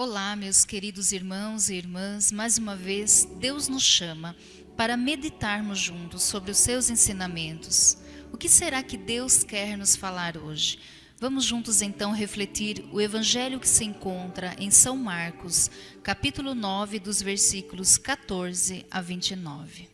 Olá, meus queridos irmãos e irmãs, mais uma vez Deus nos chama para meditarmos juntos sobre os seus ensinamentos. O que será que Deus quer nos falar hoje? Vamos juntos então refletir o evangelho que se encontra em São Marcos, capítulo 9, dos versículos 14 a 29.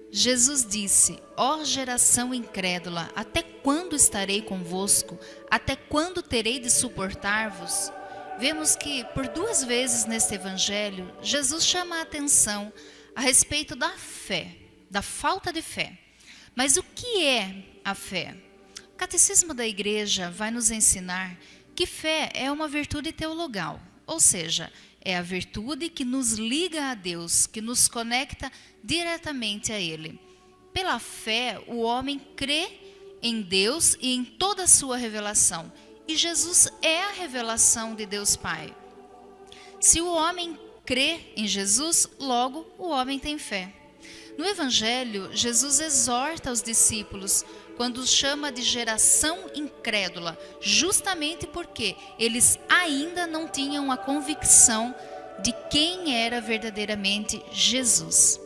Jesus disse: Ó geração incrédula, até quando estarei convosco? Até quando terei de suportar-vos? Vemos que por duas vezes neste evangelho, Jesus chama a atenção a respeito da fé, da falta de fé. Mas o que é a fé? O Catecismo da Igreja vai nos ensinar que fé é uma virtude teologal, ou seja, é a virtude que nos liga a Deus, que nos conecta diretamente a Ele. Pela fé, o homem crê em Deus e em toda a sua revelação. E Jesus é a revelação de Deus Pai. Se o homem crê em Jesus, logo o homem tem fé. No Evangelho, Jesus exorta os discípulos quando os chama de geração incrédula, justamente porque eles ainda não tinham a convicção de quem era verdadeiramente Jesus.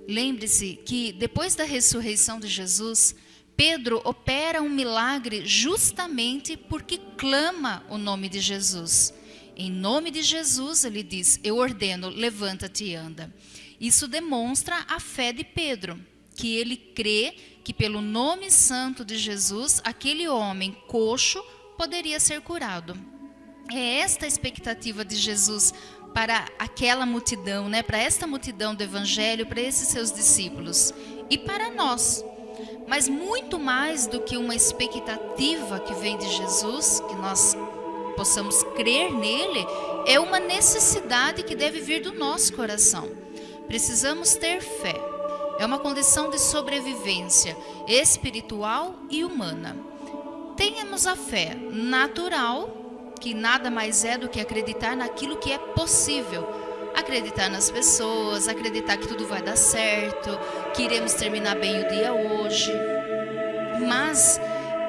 Lembre-se que depois da ressurreição de Jesus, Pedro opera um milagre justamente porque clama o nome de Jesus. Em nome de Jesus, ele diz: eu ordeno, levanta-te e anda. Isso demonstra a fé de Pedro, que ele crê que pelo nome santo de Jesus, aquele homem coxo poderia ser curado. É esta a expectativa de Jesus para aquela multidão, para esta multidão do Evangelho, para esses seus discípulos e para nós. Mas muito mais do que uma expectativa que vem de Jesus, que nós possamos crer nele, é uma necessidade que deve vir do nosso coração. Precisamos ter fé. É uma condição de sobrevivência espiritual e humana. Tenhamos a fé natural, que nada mais é do que acreditar naquilo que é possível. Acreditar nas pessoas, acreditar que tudo vai dar certo, que iremos terminar bem o dia hoje. Mas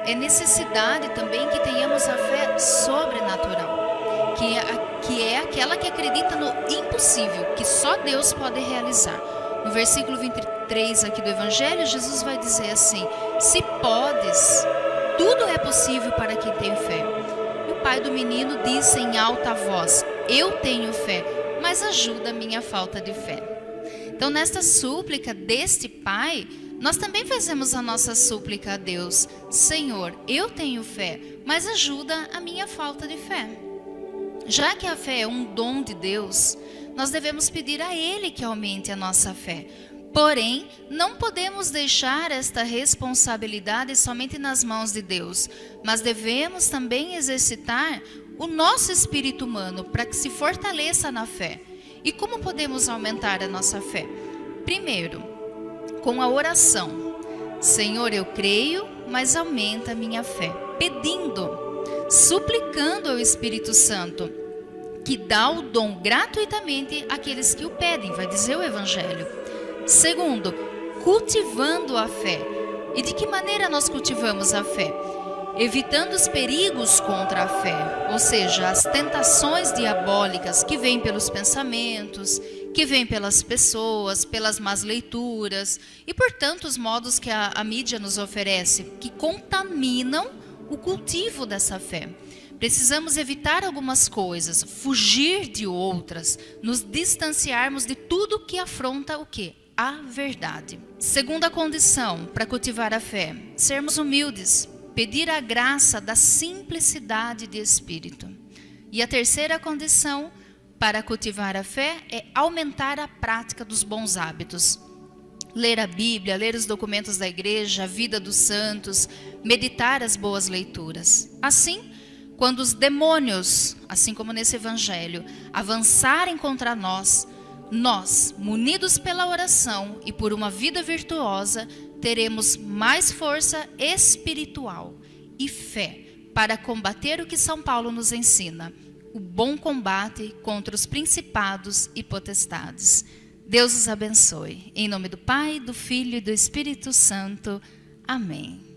é necessidade também que tenhamos a fé sobrenatural, que é aquela que acredita no impossível, que só Deus pode realizar. No versículo 23 aqui do Evangelho, Jesus vai dizer assim: se podes, tudo é possível para quem tem fé. E o pai do menino disse em alta voz: eu tenho fé, mas ajuda a minha falta de fé. Então, nesta súplica deste pai, nós também fazemos a nossa súplica a Deus: Senhor, eu tenho fé, mas ajuda a minha falta de fé. Já que a fé é um dom de Deus, nós devemos pedir a Ele que aumente a nossa fé. Porém, não podemos deixar esta responsabilidade somente nas mãos de Deus, mas devemos também exercitar o nosso espírito humano para que se fortaleça na fé. E como podemos aumentar a nossa fé? Primeiro, com a oração. Senhor, eu creio, mas aumenta a minha fé. Pedindo, suplicando ao Espírito Santo, que dá o dom gratuitamente àqueles que o pedem, vai dizer o Evangelho. Segundo, cultivando a fé. E de que maneira nós cultivamos a fé? Evitando os perigos contra a fé, ou seja, as tentações diabólicas que vêm pelos pensamentos, que vêm pelas pessoas, pelas más leituras e por tantos modos que a mídia nos oferece, que contaminam o cultivo dessa fé. Precisamos evitar algumas coisas, fugir de outras, nos distanciarmos de tudo que afronta o quê? A verdade. Segunda condição para cultivar a fé: sermos humildes. Pedir a graça da simplicidade de espírito. E a terceira condição para cultivar a fé é aumentar a prática dos bons hábitos. Ler a Bíblia, ler os documentos da igreja, a vida dos santos, meditar as boas leituras. Assim, quando os demônios, assim como nesse evangelho, avançarem contra nós, munidos pela oração e por uma vida virtuosa, teremos mais força espiritual e fé para combater o que São Paulo nos ensina: o bom combate contra os principados e potestades. Deus os abençoe. Em nome do Pai, do Filho e do Espírito Santo. Amém.